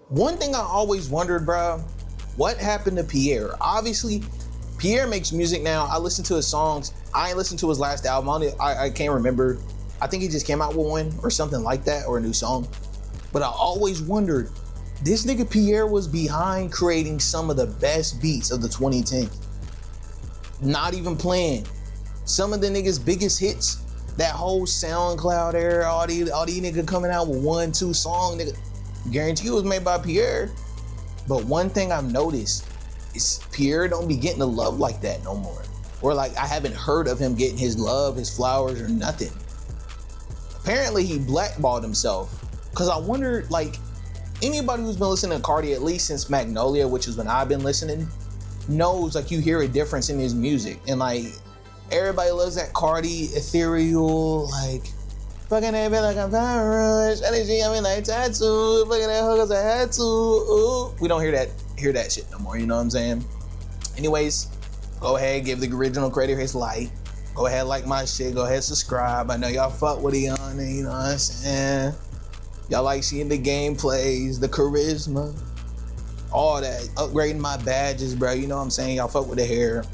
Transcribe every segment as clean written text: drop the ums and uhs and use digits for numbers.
One thing I always wondered, bro, what happened to Pierre? Obviously, Pierre makes music now. I listen to his songs. I ain't listened to his last album. I can't remember. I think he just came out with one or something like that, or a new song. But I always wondered, this nigga Pierre was behind creating some of the best beats of the 2010s. Not even playing. Some of the niggas' biggest hits, that whole SoundCloud era, all these niggas coming out with 1-2 songs, nigga, guarantee you it was made by Pierre. But one thing I've noticed is Pierre don't be getting the love like that no more. Or like, I haven't heard of him getting his love, his flowers, or nothing. Apparently he blackballed himself. Cause I wonder, like, anybody who's been listening to Cardi at least since Magnolia, which is when I've been listening, knows like you hear a difference in his music. And like, everybody loves that Cardi ethereal, like, fucking that bit like a virus, energy, I mean like tattoo, fucking that hook as I had to, ooh. We don't hear that shit no more, you know what I'm saying? Anyways, go ahead, give the original creator his like. Go ahead, like my shit, go ahead, subscribe. I know y'all fuck with it on it, you know what I'm saying? Y'all like seeing the gameplays, the charisma, all that, upgrading my badges, bro. You know what I'm saying? Y'all fuck with the hair.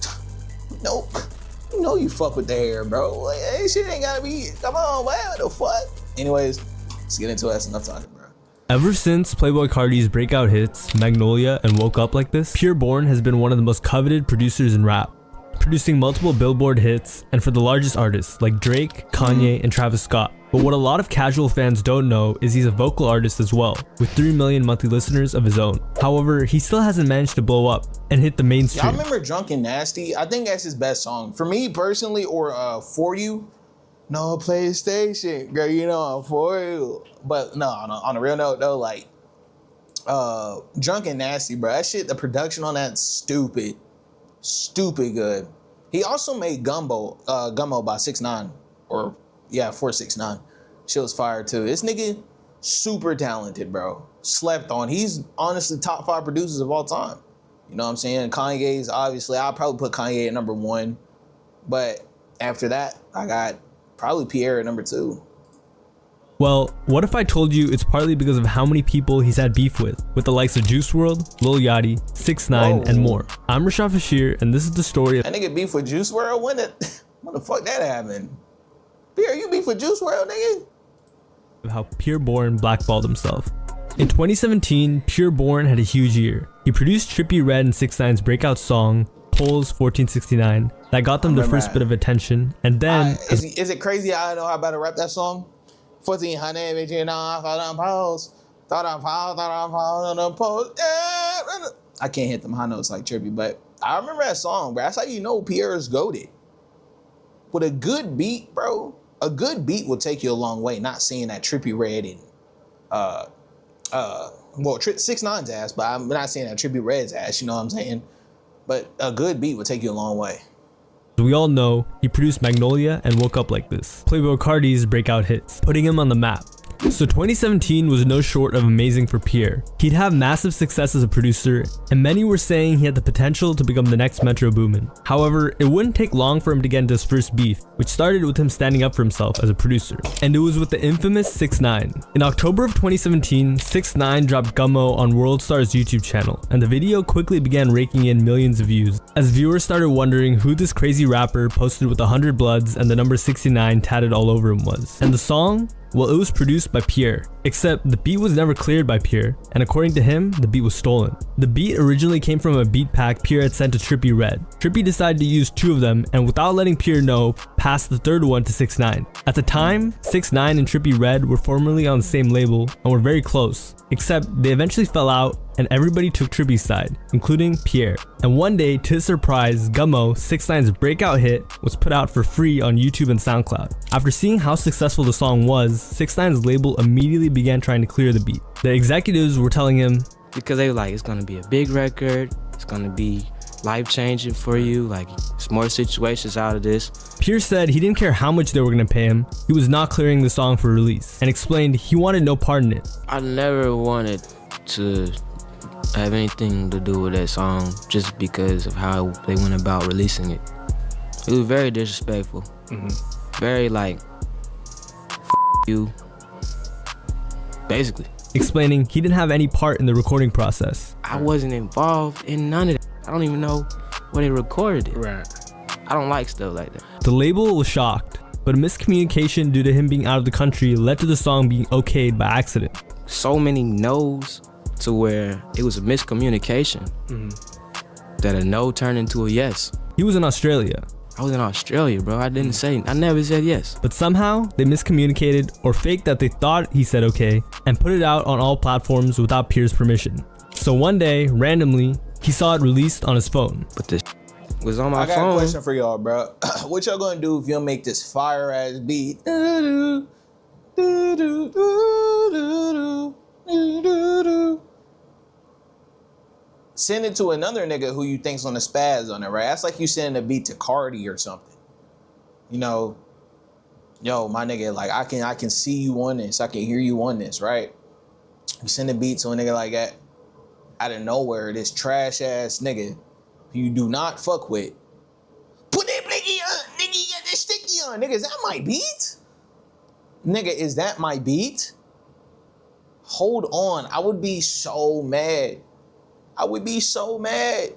Nope. You know you fuck with the hair, bro. Like, hey, shit ain't gotta be, come on, man, what the fuck? Anyways, let's get into it. That's enough talking, bro. Ever since Playboi Carti's breakout hits, Magnolia and Woke Up Like This, Pierre Bourne has been one of the most coveted producers in rap, producing multiple Billboard hits and for the largest artists like Drake, Kanye, and Travis Scott. But what a lot of casual fans don't know is he's a vocal artist as well, with 3 million monthly listeners of his own. However, he still hasn't managed to blow up and hit the mainstream. Y'all remember Drunk and Nasty? I think that's his best song. For me personally, or For You, no PlayStation, girl, you know I'm for you. But no, on a real note though, like, Drunk and Nasty, bro, that shit, the production on that, stupid good. He also made Gumbo by 6ix9ine, or yeah, 469. Shit was fire too. This nigga, super talented, bro. Slept on. He's honestly top 5 producers of all time. You know what I'm saying? Kanye's, obviously, I'll probably put Kanye at number 1. But after that, I got probably Pierre at number 2. Well, what if I told you it's partly because of how many people he's had beef with the likes of Juice WRLD, Lil Yachty, 6ix9ine, and more. I'm Rashad Fashir, and this is the story of— That nigga beef with Juice WRLD? When the fuck that happened? Pierre, you beef with Juice WRLD, nigga? how Pierre Bourne blackballed himself. In 2017, Pierre Bourne had a huge year. He produced Trippie Redd and 6ix9ine's breakout song, Polls 1469, that got them the first bit of attention, and then— Is it crazy I know how about to rap that song? 1400, bitch, you know, I thought on the post. I can't hit them high notes like Trippie, but I remember that song, bro. That's how you know Pierre's goated. With a good beat, bro, a good beat will take you a long way. Not saying that Trippie Redd and, 6ix9ine's ass, but I'm not saying that Trippie Redd's ass, you know what I'm saying? But a good beat will take you a long way. As we all know, he produced Magnolia and Woke Up Like This, Playboi Carti's breakout hits, putting him on the map. So 2017 was no short of amazing for Pierre. He'd have massive success as a producer, and many were saying he had the potential to become the next Metro Boomin. However, it wouldn't take long for him to get into his first beef, which started with him standing up for himself as a producer. And it was with the infamous 6ix9ine. In October of 2017, 6ix9ine dropped Gummo on Worldstar's YouTube channel, and the video quickly began raking in millions of views, as viewers started wondering who this crazy rapper posted with 100 bloods and the number 69 tatted all over him was. And the song? Well, it was produced by Pierre, except the beat was never cleared by Pierre, and according to him, the beat was stolen. The beat originally came from a beat pack Pierre had sent to Trippie Redd. Trippie decided to use 2 of them, and without letting Pierre know, passed the 3rd one to 6ix9ine. At the time, 6ix9ine and Trippie Redd were formerly on the same label and were very close, except they eventually fell out and everybody took Trippie's side, including Pierre. And one day, to his surprise, Gummo, 6ix9ine's breakout hit, was put out for free on YouTube and SoundCloud. After seeing how successful the song was, 6ix9ine's label immediately began trying to clear the beat. The executives were telling him, because they were like, it's gonna be a big record, it's gonna be life-changing for you, like, it's more situations out of this. Pierre said he didn't care how much they were gonna pay him, he was not clearing the song for release, and explained he wanted no part in it. I never wanted to have anything to do with that song just because of how they went about releasing it. It was very disrespectful. Very like, you, basically. explaining he didn't have any part in the recording process. I wasn't involved in none of that. I don't even know where they recorded it. Right. I don't like stuff like that. The label was shocked, but a miscommunication due to him being out of the country led to the song being okayed by accident. So many no's to where it was a miscommunication that a no turned into a yes. He was in Australia, I was in Australia, bro. I never said yes. but somehow they miscommunicated or faked that they thought he said okay and put it out on all platforms without Pierre's permission. So one day, randomly, he saw it released on his phone. But this was on my I got phone. a question for y'all, bro. What y'all gonna do if y'all make this fire ass beat? Do, do, do, do, do, do, do, do. Send it to another nigga who you think's on the spaz on it, right? That's like you sending a beat to Cardi or something. You know, yo, my nigga, like I can see you on this, I can hear you on this, right? You send a beat to a nigga like that out of nowhere, this trash ass nigga who you do not fuck with. Put that blicky on, nigga, you got that sticky on. Nigga, is that my beat? Nigga, is that my beat? Hold on, I would be so mad. I would be so mad.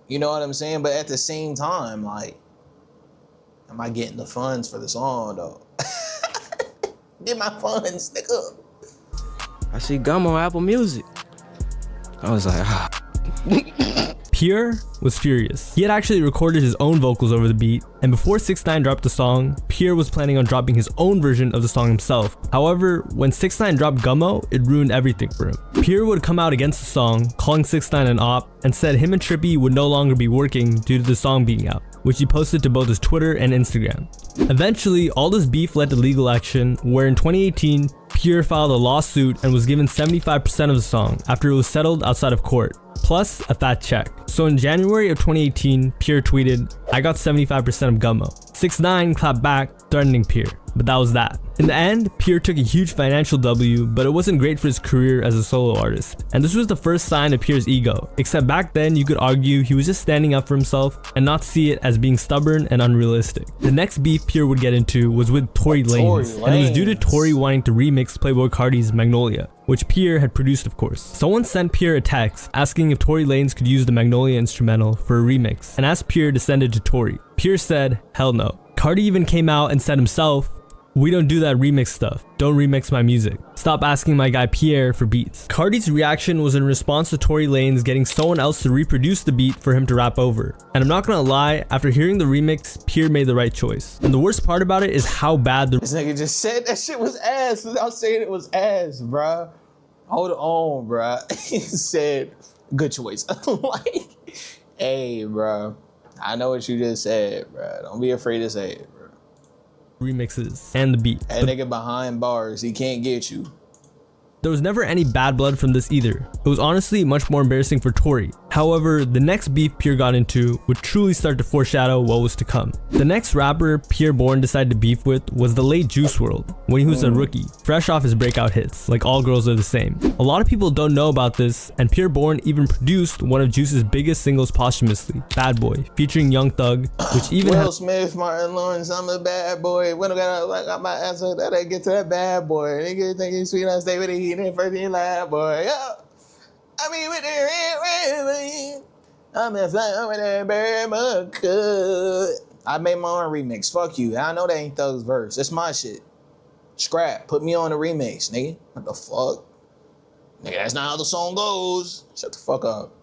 You know what I'm saying? But at the same time, like, am I getting the funds for the song, though? Get my funds, nigga. I see Gum on Apple Music. I was like, ah. Pierre was furious. He had actually recorded his own vocals over the beat, and before 6ix9ine dropped the song, Pierre was planning on dropping his own version of the song himself. However, when 6ix9ine dropped Gummo, it ruined everything for him. Pierre would come out against the song, calling 6ix9ine an op, and said him and Trippie would no longer be working due to the song being out, which he posted to both his Twitter and Instagram. Eventually, all this beef led to legal action, where in 2018, Pierre filed a lawsuit and was given 75% of the song after it was settled outside of court, plus a fat check. So in January of 2018, Pierre tweeted, "I got 75% of Gummo." 6ix9ine clapped back, threatening Pierre, but that was that. In the end, Pierre took a huge financial W, but it wasn't great for his career as a solo artist. And this was the first sign of Pierre's ego, except back then you could argue he was just standing up for himself and not see it as being stubborn and unrealistic. The next beef Pierre would get into was with Tory Lanez, and it was due to Tory wanting to remix Playboi Carti's Magnolia, which Pierre had produced, of course. Someone sent Pierre a text asking if Tory Lanez could use the Magnolia instrumental for a remix, and asked Pierre to send it to Tory. Pierre said, hell no. Carti even came out and said himself, "We don't do that remix stuff. Don't remix my music. Stop asking my guy Pierre for beats." Carti's reaction was in response to Tory Lanez getting someone else to reproduce the beat for him to rap over. And I'm not gonna lie, after hearing the remix, Pierre made the right choice. And the worst part about it is how bad the— This nigga just said that shit was ass without saying it was ass, bruh. Hold on, bruh. He said, good choice. Like, hey, bruh. I know what you just said, bruh. Don't be afraid to say it, bruh. remixes and the beat. That nigga behind bars, he can't get you. There was never any bad blood from this either. It was honestly much more embarrassing for Tory. However, the next beef Pierre got into would truly start to foreshadow what was to come. The next rapper Pierre Bourne decided to beef with was the late Juice WRLD, when he was a rookie, fresh off his breakout hits, like All Girls Are the Same. A lot of people don't know about this, and Pierre Bourne even produced one of Juice's biggest singles posthumously, Bad Boy, featuring Young Thug, which even Will Smith, Martin Lawrence, I'm a bad boy. When I got my answer, that I get to that bad boy. Nigga think he's sweet, I stay with the heat and first he like boy. Yeah. I mean with the red, I'm a fly with that bird. I made my own remix. Fuck you. I know that ain't Thug's verse. It's my shit. Scrap. Put me on the remix, nigga. What the fuck? Nigga, that's not how the song goes. Shut the fuck up.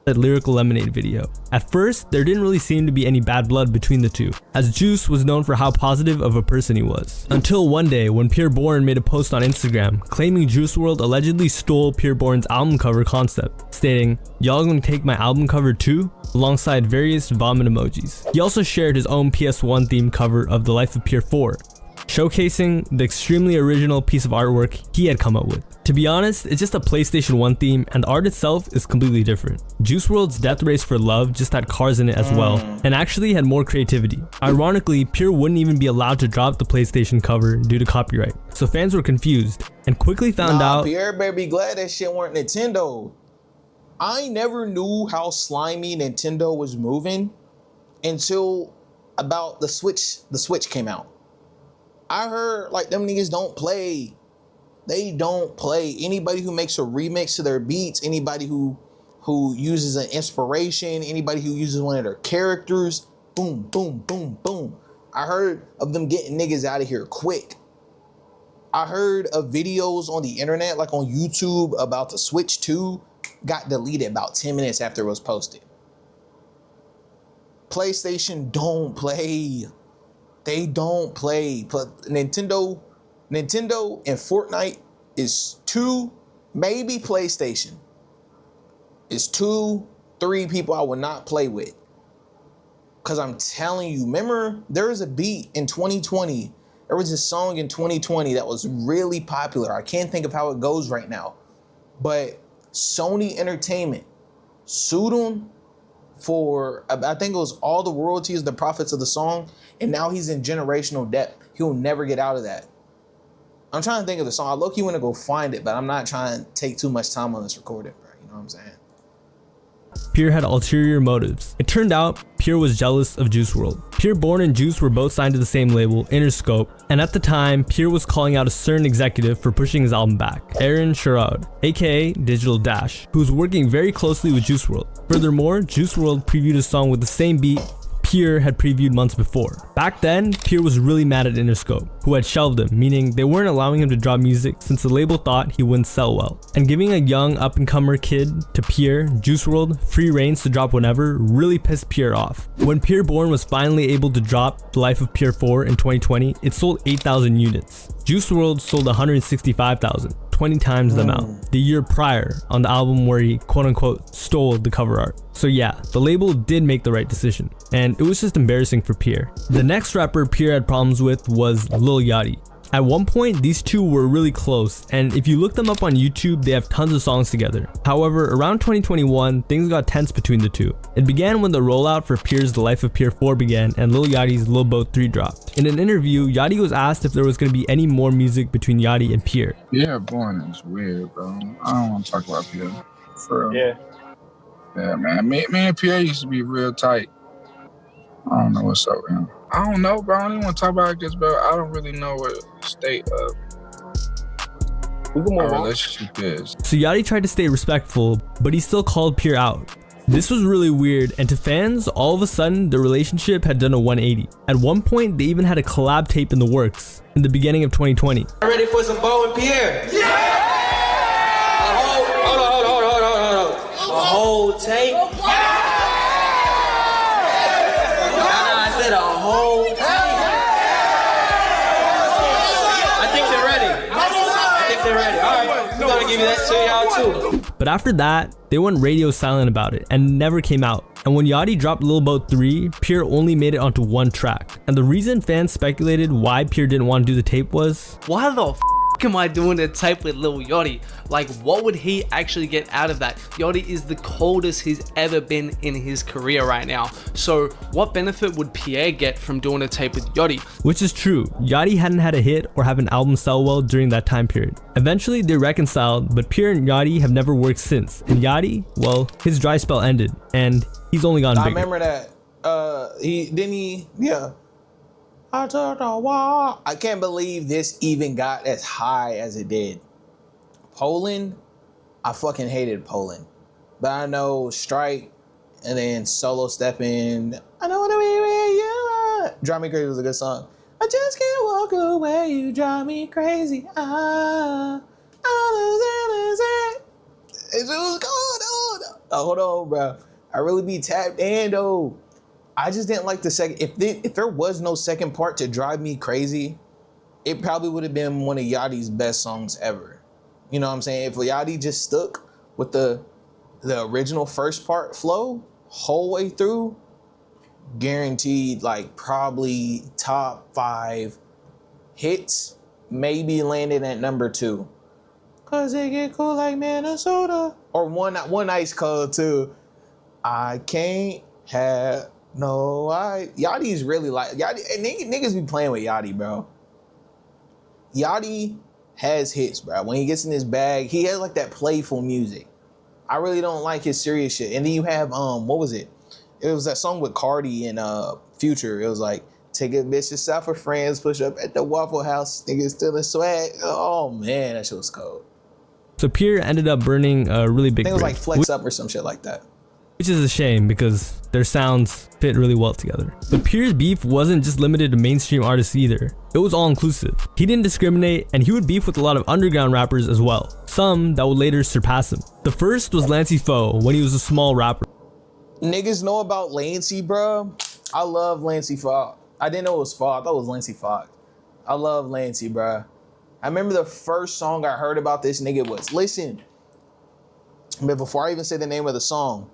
that Lyrical Lemonade video. At first, there didn't really seem to be any bad blood between the two, as Juice was known for how positive of a person he was. Until one day when Pierre Bourne made a post on Instagram claiming Juice WRLD allegedly stole Pierre Bourne's album cover concept, stating, "Y'all gonna take my album cover too?" alongside various vomit emojis. He also shared his own PS1 themed cover of The Life of Pierre 4, showcasing the extremely original piece of artwork he had come up with. To be honest, it's just a PlayStation 1 theme, and the art itself is completely different. Juice WRLD's Death Race for Love just had cars in it as well, and actually had more creativity. Ironically, Pierre wouldn't even be allowed to drop the PlayStation cover due to copyright, so fans were confused, and quickly found out Pierre better be glad that shit weren't Nintendo. I never knew how slimy Nintendo was moving until about the Switch came out. I heard like them niggas don't play. They don't play. Anybody who makes a remix to their beats, anybody who uses an inspiration, anybody who uses one of their characters, boom, boom, boom, boom. I heard of them getting niggas out of here quick. I heard of videos on the internet, like on YouTube, about the Switch 2 got deleted about 10 minutes after it was posted. PlayStation don't play. They don't play. But Nintendo and Fortnite is two, maybe PlayStation is 2-3 people I would not play with. Cause I'm telling you, remember there was a beat in 2020. There was a song in 2020 that was really popular. I can't think of how it goes right now. But Sony Entertainment sued him for, I think it was all the royalties, the profits of the song. And now he's in generational debt. He'll never get out of that. I'm trying to think of the song. I low-key want to go find it, but I'm not trying to take too much time on this recording, bro. You know what I'm saying? Pierre had ulterior motives. It turned out Pierre was jealous of Juice WRLD. Pierre Bourne and Juice were both signed to the same label, Interscope, and at the time, Pierre was calling out a certain executive for pushing his album back, Aaron Sherrod, aka Digital Dash, who was working very closely with Juice WRLD. Furthermore, Juice WRLD previewed a song with the same beat Pierre had previewed months before. Back then, Pierre was really mad at Interscope, who had shelved him, meaning they weren't allowing him to drop music since the label thought he wouldn't sell well. And giving a young up-and-comer kid to Pierre, Juice WRLD, free reigns to drop whenever really pissed Pierre off. When Pierre Bourne was finally able to drop The Life of Pierre 4 in 2020, it sold 8,000 units. Juice WRLD sold 165,000. 20 times the amount the year prior on the album where he quote-unquote stole the cover art. So yeah, the label did make the right decision, and it was just embarrassing for Pierre. The next rapper Pierre had problems with was Lil Yachty. At one point, these two were really close, and if you look them up on YouTube, they have tons of songs together. However, around 2021, things got tense between the two. It began when the rollout for Pierre's The Life of Pierre 4 began and Lil Yachty's Lil Boat 3 dropped. In an interview, Yachty was asked if there was going to be any more music between Yachty and Pierre. Pierre Bourne is weird, bro. I don't want to talk about Pierre. For real. Yeah. Yeah, man. Me and Pierre used to be real tight. I don't know what's up, man. I don't know, bro. I don't even want to talk about it because, bro, I don't really know what state of our relationship is. So Yachty tried to stay respectful, but he still called Pierre out. This was really weird, and to fans, all of a sudden, the relationship had done a 180. At one point, they even had a collab tape in the works in the beginning of 2020. Ready for some Bo and Pierre? Yeah! Hold on. A whole tape? I said a whole tape. I think they're ready. All right, we're gonna give you that to y'all too. But after that, they went radio silent about it and never came out. And when Yachty dropped Lil Boat 3, Pierre only made it onto one track. And the reason fans speculated why Pierre didn't want to do the tape was, why the f am I doing a tape with Lil Yachty? Like, what would he actually get out of that? Yachty is the coldest he's ever been in his career right now. So what benefit would Pierre get from doing a tape with Yachty? Which is true. Yachty hadn't had a hit or have an album sell well during that time period. Eventually they reconciled, but Pierre and Yachty have never worked since. And Yachty, well, his dry spell ended and he's only gotten bigger. I remember that. Yeah. I took the wall. I can't believe this even got as high as it did. Poland, I fucking hated Poland. But I know Strike and then Solo Steppin', I don't wanna be where you are. Drive Me Crazy was a good song. I just can't walk away, you drive me crazy. It was going on. Hold on, bro. I really be tapped in though. I just didn't like the second. If there was no second part to Drive Me Crazy, it probably would have been one of Yachty's best songs ever. You know what I'm saying? If Yachty just stuck with the original first part flow whole way through, guaranteed like probably top 5 hits, maybe landed at number 2. Cause it get cool like Minnesota. Or one ice cold too. I can't have no, Yachty's really like, Yachty, niggas be playing with Yachty, bro. Yachty has hits, bro. When he gets in his bag, he has like that playful music. I really don't like his serious shit. And then you have, what was it? It was that song with Cardi and Future. It was like, Take a bitch to South for friends, push up at the Waffle House, niggas still in swag. Oh man, that shit was cold. So Pierre ended up burning a really big I think it was bridge, like Flex Up or some shit like that. which is a shame because their sounds fit really well together. But Pierre's beef wasn't just limited to mainstream artists either. It was all inclusive. He didn't discriminate, and he would beef with a lot of underground rappers as well, some that would later surpass him. The first was Lancey Foe when he was a small rapper. Niggas know about Lancey, bro. I love Lancey Fox. I didn't know it was Fox. I thought it was Lancey Fox. I love Lancey, bro. I remember the first song I heard about this nigga was, listen, but before I even say the name of the song,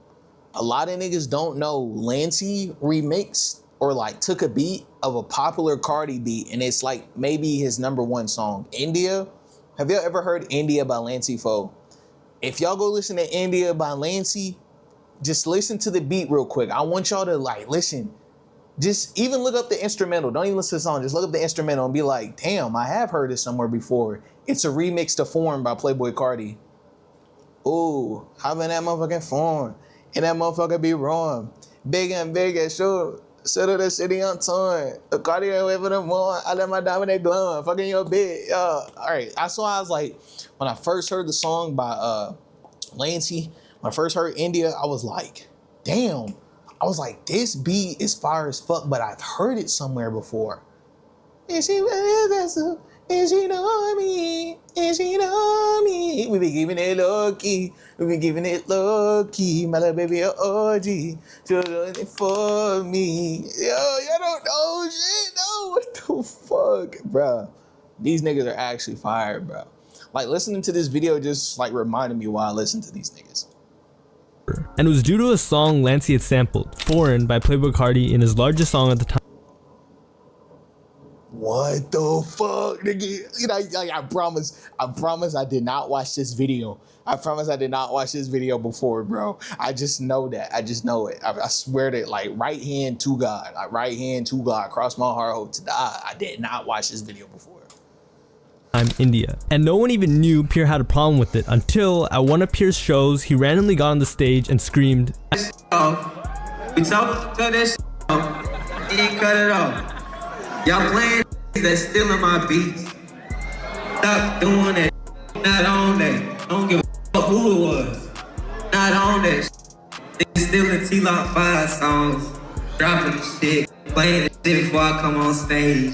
a lot of niggas don't know Lancey remixed or like took a beat of a popular Cardi beat, and it's like maybe his #1 song, India. Have y'all ever heard India by Lancey Foe? If y'all go listen to India by Lancey, just listen to the beat real quick. I want y'all to like listen. Just even look up the instrumental. Don't even listen to the song. Just look up the instrumental and be like, damn, I have heard this somewhere before. It's a remix to Foreign by Playboi Carti. Ooh, how about that motherfucking Foreign? And that motherfucker be wrong. Big and big and sure. Settle the city on torn. The Cartier away for the more. I let my diamond glowing. Fucking your bitch. All right. That's why I was like, when I first heard the song by Lancey, when I first heard India, I was like, damn. I was like, this beat is fire as fuck, but I've heard it somewhere before. Is she know me? Is she know me? We be giving it low key. We be giving it low key. My little baby, a OG. She doing it for me. Yo, y'all don't know shit. No, what the fuck, bro? These niggas are actually fire, bro. Like, listening to this video just like reminded me why I listen to these niggas. And it was due to a song Lancey had sampled, Foreign by Playboi Carti, in his largest song at the time. What the fuck, nigga? You know, like, I promise I did not watch this video. I promise I did not watch this video before, bro. I just know that. I just know it. I swear to, like, right hand to God. Like, right hand to God. Cross my heart, hope to die. I did not watch this video before. I'm India. And no one even knew Pierre had a problem with it until at one of Pierre's shows, he randomly got on the stage and screamed, We talk this off. You ain't cut it off. Y'all playing that's stealing my beats. Stop doing that. Not on that. I don't give a fuck who it was. Not on that. They stealing T-Lock 5 songs. Dropping the shit. Playing the shit before I come on stage.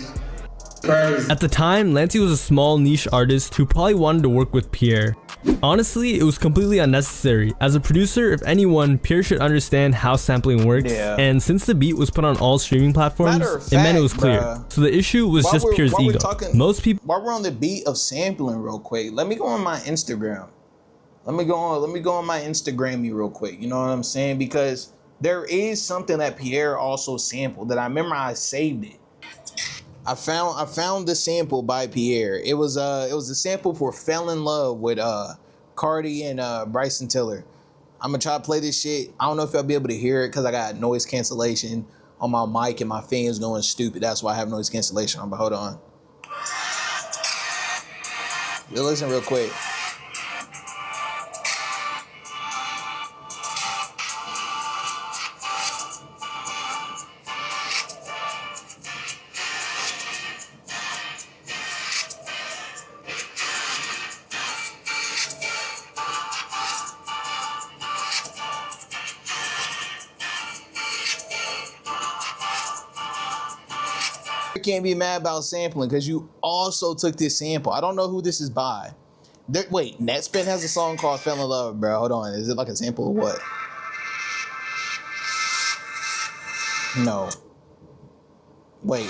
Crazy. At the time, Lancey was a small niche artist who probably wanted to work with Pierre. Honestly, it was completely unnecessary. As a producer, if anyone, Pierre should understand how sampling works. Yeah. And since the beat was put on all streaming platforms, it meant it was clear. Bruh. So the issue was just Pierre's ego. Most people. While we're on the beat of sampling real quick, let me go on my Instagram. Let me go on my Instagram real quick. You know what I'm saying? Because there is something that Pierre also sampled that I remember I saved it. I found the sample by Pierre. It was a sample for Fell in Love with Cardi and Bryson Tiller. I'm gonna try to play this shit. I don't know if y'all be able to hear it because I got noise cancellation on my mic and my fan's going stupid. That's why I have noise cancellation on, but hold on. Yo, listen real quick. Can't be mad about sampling because you also took this sample. I don't know who this is by. Wait, Netspin has a song called Fell in Love, bro. Hold on. Is it like a sample or what? No. Wait.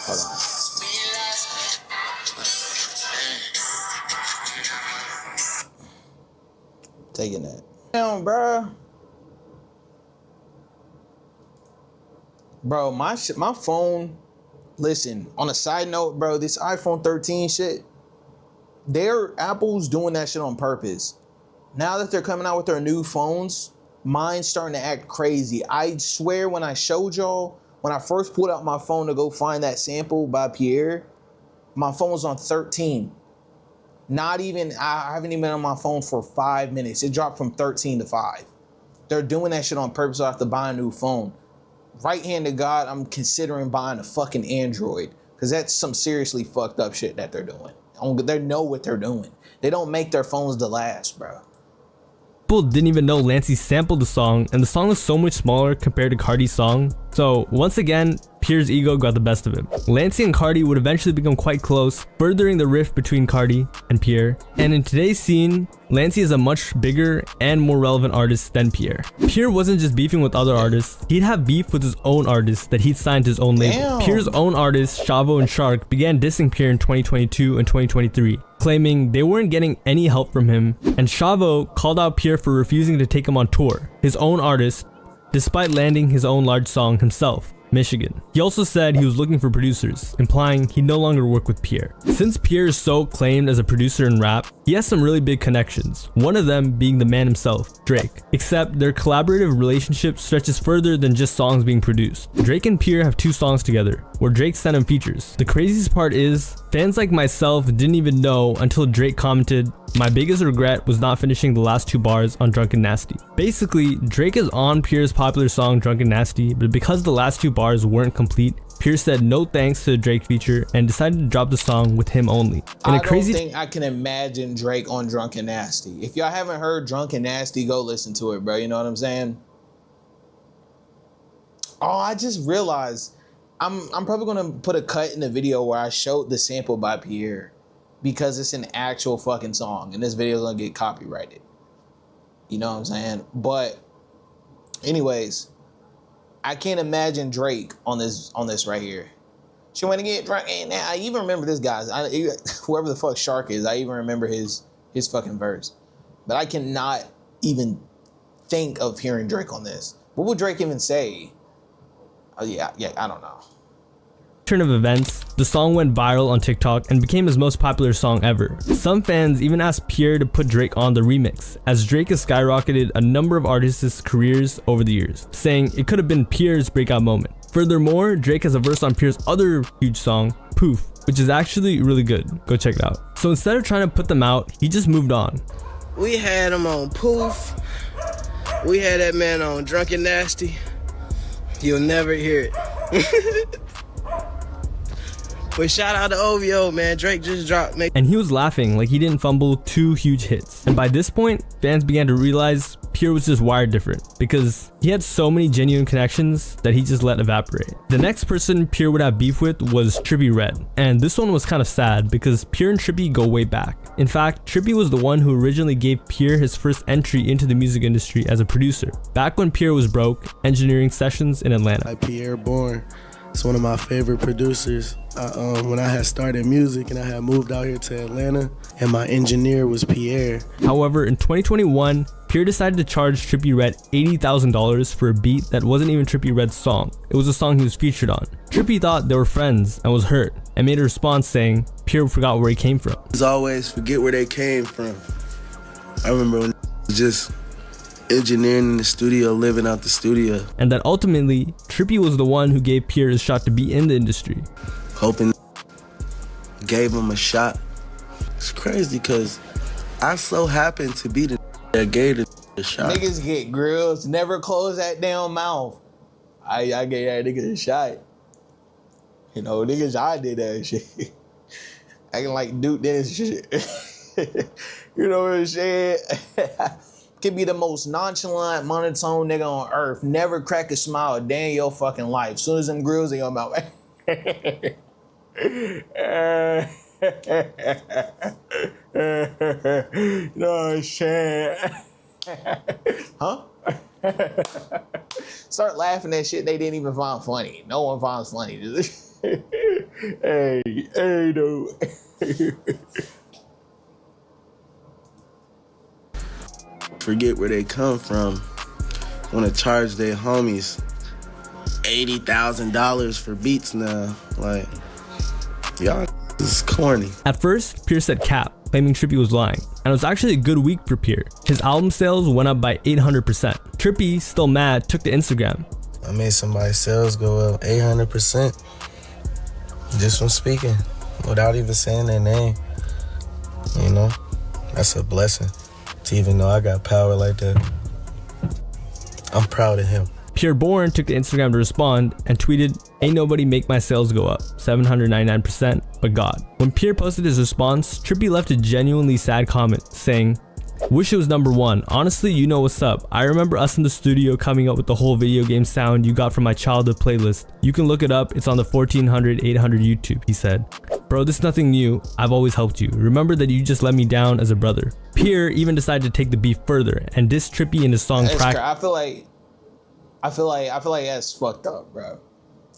Hold on. Taking that. Damn, bro. Bro, my phone, listen, on a side note, bro, this iPhone 13 shit, Apple's doing that shit on purpose. Now that they're coming out with their new phones, mine's starting to act crazy. I swear when I showed y'all, when I first pulled out my phone to go find that sample by Pierre, my phone was on 13. Not even, I haven't even been on my phone for 5 minutes. It dropped from 13 to 5. They're doing that shit on purpose so I have to buy a new phone. Right hand to God, I'm considering buying a fucking Android, because that's some seriously fucked up shit that they're doing. They know what they're doing. They don't make their phones to last, bro. People didn't even know Lancey sampled the song, and the song was so much smaller compared to Cardi's song. So once again, Pierre's ego got the best of him. Lancey and Cardi would eventually become quite close, furthering the rift between Cardi and Pierre. And in today's scene, Lancey is a much bigger and more relevant artist than Pierre. Pierre wasn't just beefing with other artists, he'd have beef with his own artists that he'd signed to his own label. Damn. Pierre's own artists, Chavo and Shark, began dissing Pierre in 2022 and 2023, claiming they weren't getting any help from him, and Chavo called out Pierre for refusing to take him on tour, his own artist, despite landing his own large song himself, Michigan. He also said he was looking for producers, implying he'd no longer work with Pierre. Since Pierre is so acclaimed as a producer in rap, he has some really big connections, one of them being the man himself, Drake. Except their collaborative relationship stretches further than just songs being produced. Drake and Pierre have 2 songs together, where Drake sent him features. The craziest part is, fans like myself didn't even know until Drake commented, "My biggest regret was not finishing the last 2 bars on Drunk and Nasty." Basically, Drake is on Pierre's popular song Drunk and Nasty, but because the last 2 bars weren't complete, Pierre said no thanks to the Drake feature and decided to drop the song with him only. I don't think I can imagine Drake on Drunk and Nasty. If y'all haven't heard Drunk and Nasty, go listen to it, bro. You know what I'm saying? Oh, I just realized I'm probably gonna put a cut in the video where I showed the sample by Pierre, because it's an actual fucking song and this video is gonna get copyrighted. You know what I'm saying? But anyways, I can't imagine Drake on this right here. She wanna get drunk, and I even remember this guy's, whoever the fuck Shark is, I even remember his fucking verse. But I cannot even think of hearing Drake on this. What would Drake even say? Oh yeah, I don't know. Turn of events, the song went viral on TikTok and became his most popular song ever. Some fans even asked Pierre to put Drake on the remix, as Drake has skyrocketed a number of artists' careers over the years, saying it could have been Pierre's breakout moment. Furthermore, Drake has a verse on Pierre's other huge song, Poof, which is actually really good. Go check it out. So instead of trying to put them out, he just moved on. We had him on Poof. We had that man on Drunk and Nasty. You'll never hear it. But shout out to OVO, man. Drake just dropped. And he was laughing like he didn't fumble 2 huge hits. And by this point, fans began to realize Pierre was just wired different, because he had so many genuine connections that he just let evaporate. The next person Pierre would have beef with was Trippie Redd. And this one was kind of sad because Pierre and Trippie go way back. In fact, Trippie was the one who originally gave Pierre his first entry into the music industry as a producer, back when Pierre was broke, engineering sessions in Atlanta. Pierre Bourne. It's one of my favorite producers. When I had started music and I had moved out here to Atlanta, and my engineer was Pierre. However, in 2021, Pierre decided to charge Trippie Redd $80,000 for a beat that wasn't even Trippie Redd's song. It was a song he was featured on. Trippie thought they were friends and was hurt, and made a response saying Pierre forgot where he came from. Always forget where they came from. I remember when just engineering in the studio, living out the studio. And that ultimately, Trippie was the one who gave Pierre his shot to be in the industry. Hoping gave him a shot. It's crazy because I so happened to be the that gave the shot. Niggas get grills, never close that damn mouth. I gave that nigga a shot. You know, niggas, I did that shit. Acting like Duke Dennis shit. You know what I'm saying? Could be the most nonchalant, monotone nigga on earth. Never crack a smile a day in your fucking life. Soon as them grills in your mouth. You know what I'm saying? Huh? Start laughing at shit they didn't even find funny. No one finds funny. Hey, dude. Forget where they come from. Want to charge their homies $80,000 for beats now. Like, y'all is corny. At first, Pierre said cap, claiming Trippie was lying. And it was actually a good week for Pierre. His album sales went up by 800%. Trippie, still mad, took to Instagram. I made somebody's sales go up 800% just from speaking, without even saying their name. You know, that's a blessing to even know I got power like that. I'm proud of him. Pierre Bourne took to Instagram to respond and tweeted, "Ain't nobody make my sales go up 799% but God." When Pierre posted his response, Trippie left a genuinely sad comment saying, "Wish it was #1. Honestly, you know what's up. I remember us in the studio coming up with the whole video game sound you got from my childhood playlist. You can look it up. It's on the 1400 800 YouTube," he said. "Bro, this is nothing new. I've always helped you. Remember that you just let me down as a brother." Pierre even decided to take the beef further and diss Trippie in his song Practice. I feel like that's fucked up, bro.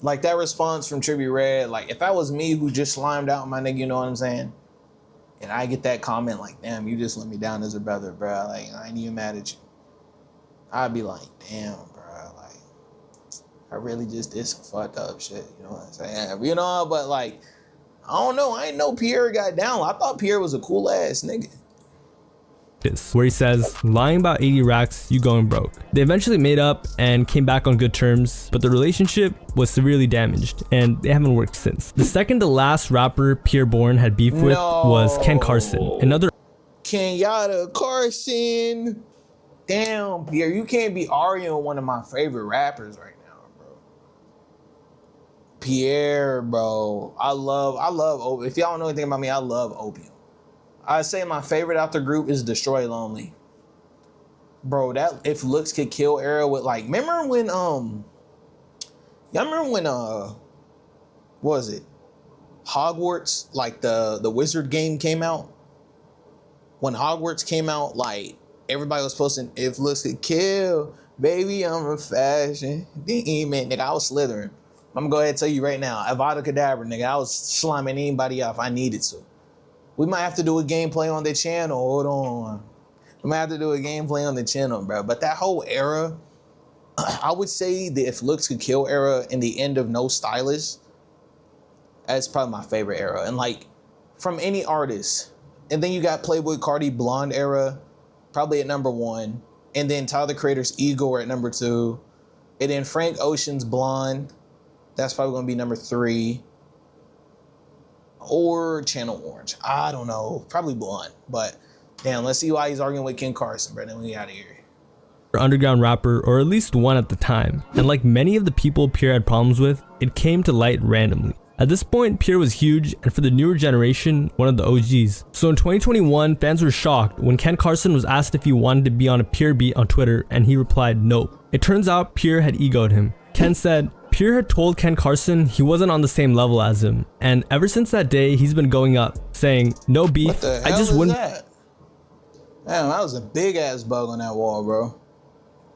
Like that response from Trippie Redd, like if that was me who just slimed out my nigga, you know what I'm saying? And I get that comment like, "Damn, you just let me down as a brother, bro. Like I ain't even mad at you." I'd be like, "Damn, bro. Like I really just did some fucked up shit." You know what I'm saying? You know, but like I don't know. I ain't know Pierre got down. I thought Pierre was a cool ass nigga. Where he says, "Lying about 80 racks, you going broke." They eventually made up and came back on good terms, but the relationship was severely damaged and they haven't worked since. The second to last rapper Pierre Bourne had beef with was Ken Carson, another Kenyatta Carson. Damn, Pierre, you can't be arguing with one of my favorite rappers right now, bro. Pierre, bro. I love if y'all don't know anything about me, I love Opium. I'd say my favorite out the group is Destroy Lonely. Bro, that If Looks Could Kill era with like, remember when y'all remember when what was it? Hogwarts, like the Wizard game came out? When Hogwarts came out, like everybody was posting "If Looks Could Kill, baby, I'm a fashion demon." Nigga, I was slithering. I'm gonna go ahead and tell you right now, Avada Kedavra, nigga, I was sliming anybody off I needed to. We might have to do a gameplay on the channel. Hold on. We might have to do a gameplay on the channel, bro. But that whole era, I would say the If Looks Could Kill era and the end of No Stylist, that's probably my favorite era. And like, from any artist. And then you got Playboy Cardi Blonde era, probably at #1. And then Tyler the Creator's Igor at #2. And then Frank Ocean's Blonde, that's probably gonna be #3. Or Channel Orange. I don't know. Probably Blonde. But damn, let's see why he's arguing with Ken Carson, bro. Then we out of here. Underground rapper, or at least one at the time. And like many of the people Pierre had problems with, it came to light randomly. At this point, Pierre was huge, and for the newer generation, one of the OGs. So in 2021, fans were shocked when Ken Carson was asked if he wanted to be on a Pierre beat on Twitter, and he replied nope. It turns out Pierre had egoed him. Ken said, Pierre had told Ken Carson he wasn't on the same level as him, and ever since that day, he's been going up, saying, "No beef, What the hell I just is wouldn't that? Damn, that was a big ass bug on that wall, bro.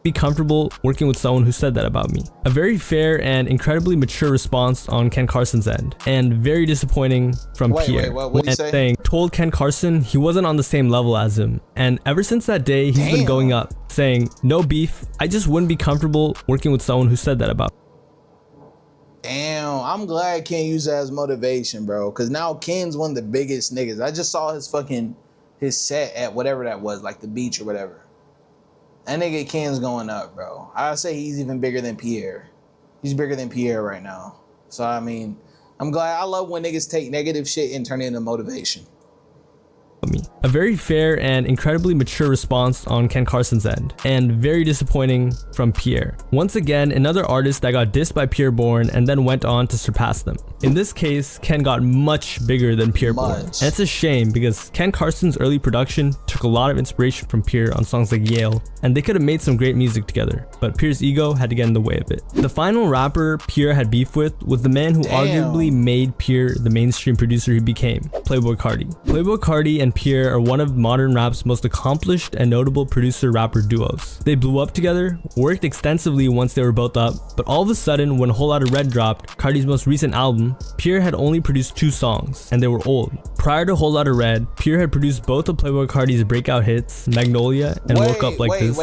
be comfortable working with someone who said that about me." A very fair and incredibly mature response on Ken Carson's end, and very disappointing from Pierre. What'd he say? Saying, told Ken Carson he wasn't on the same level as him, and ever since that day, he's been going up, saying, "No beef, I just wouldn't be comfortable working with someone who said that about me." Damn, I'm glad Ken used that as motivation, bro. Cause now Ken's one of the biggest niggas. I just saw his set at whatever that was, like the beach or whatever. That nigga Ken's going up, bro. I say he's even bigger than Pierre. He's bigger than Pierre right now. So I mean, I'm glad. I love when niggas take negative shit and turn it into motivation. Me. A very fair and incredibly mature response on Ken Carson's end, and very disappointing from Pierre. Once again, another artist that got dissed by Pierre Bourne and then went on to surpass them. In this case, Ken got much bigger than Pierre Bourne, and it's a shame because Ken Carson's early production took a lot of inspiration from Pierre on songs like Yale, and they could have made some great music together, but Pierre's ego had to get in the way of it. The final rapper Pierre had beef with was the man who arguably made Pierre the mainstream producer he became, Playboy Carti. Playboy Carti and Pierre are one of modern rap's most accomplished and notable producer-rapper duos. They blew up together, worked extensively once they were both up, but all of a sudden when Whole Lotta Red dropped, Carti's most recent album, Pierre had only produced 2 songs, and they were old. Prior to Whole Lotta Red, Pierre had produced both of Playboy Carti's breakout hits, Magnolia and Woke Up Like This.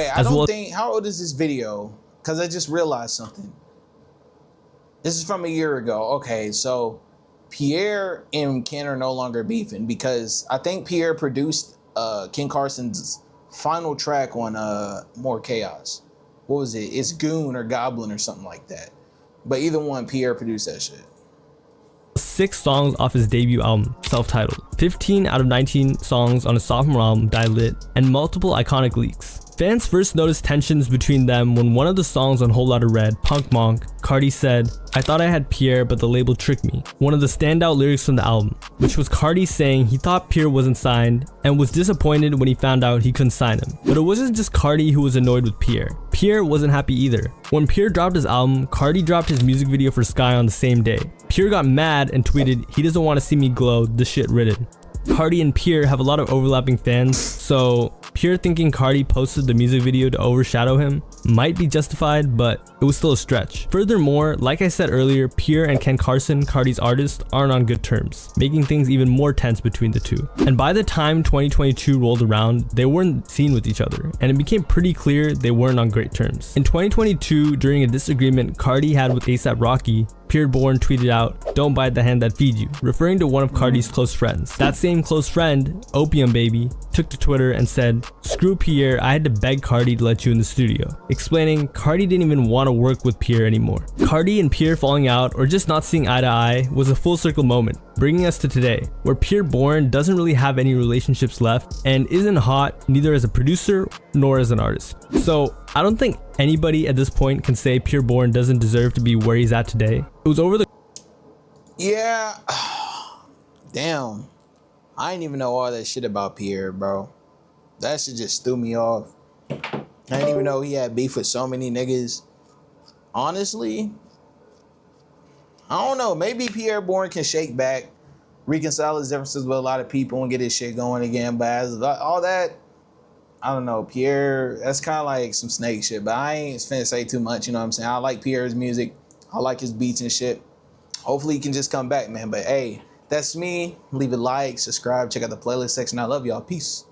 How old is this video? Because I just realized something. This is from a year ago. Okay, so Pierre and Ken are no longer beefing because I think Pierre produced Ken Carson's final track on More Chaos. What was it? It's Goon or Goblin or something like that. But either one, Pierre produced that shit. 6 songs off his debut album, self-titled, 15 out of 19 songs on his sophomore album, Die Lit, and multiple iconic leaks. Fans first noticed tensions between them when one of the songs on Whole Lotta Red, Punk Monk, Cardi said, "I thought I had Pierre, but the label tricked me," one of the standout lyrics from the album, which was Cardi saying he thought Pierre wasn't signed and was disappointed when he found out he couldn't sign him. But it wasn't just Cardi who was annoyed with Pierre. Pierre wasn't happy either. When Pierre dropped his album, Cardi dropped his music video for Sky on the same day. Pierre got mad and tweeted, "He doesn't want to see me glow, this shit written." Cardi and Pierre have a lot of overlapping fans, so Pierre thinking Cardi posted the music video to overshadow him might be justified, but it was still a stretch. Furthermore, like I said earlier, Pierre and Ken Carson, Cardi's artist, aren't on good terms, making things even more tense between the two. And by the time 2022 rolled around, they weren't seen with each other, and it became pretty clear they weren't on great terms. In 2022, during a disagreement Cardi had with A$AP Rocky, Pierre Bourne tweeted out, "Don't bite the hand that feeds you," referring to one of Cardi's close friends. That same close friend, Opium Baby, took to Twitter and said, "Screw Pierre, I had to beg Cardi to let you in the studio," explaining Cardi didn't even want to work with Pierre anymore. Cardi and Pierre falling out or just not seeing eye to eye was a full circle moment, bringing us to today, where Pierre Bourne doesn't really have any relationships left and isn't hot neither as a producer nor as an artist. So I don't think anybody at this point can say Pierre Bourne doesn't deserve to be where he's at today. It was over the Yeah. Damn. I didn't even know all that shit about Pierre, bro. That shit just threw me off. I didn't even know he had beef with so many niggas. Honestly, I don't know. Maybe Pierre Bourne can shake back, reconcile his differences with a lot of people, and get his shit going again. But as all that, I don't know. Pierre, that's kind of like some snake shit. But I ain't finna say too much. You know what I'm saying? I like Pierre's music. I like his beats and shit. Hopefully he can just come back, man. But hey, that's me. Leave a like, subscribe, check out the playlist section. I love y'all. Peace.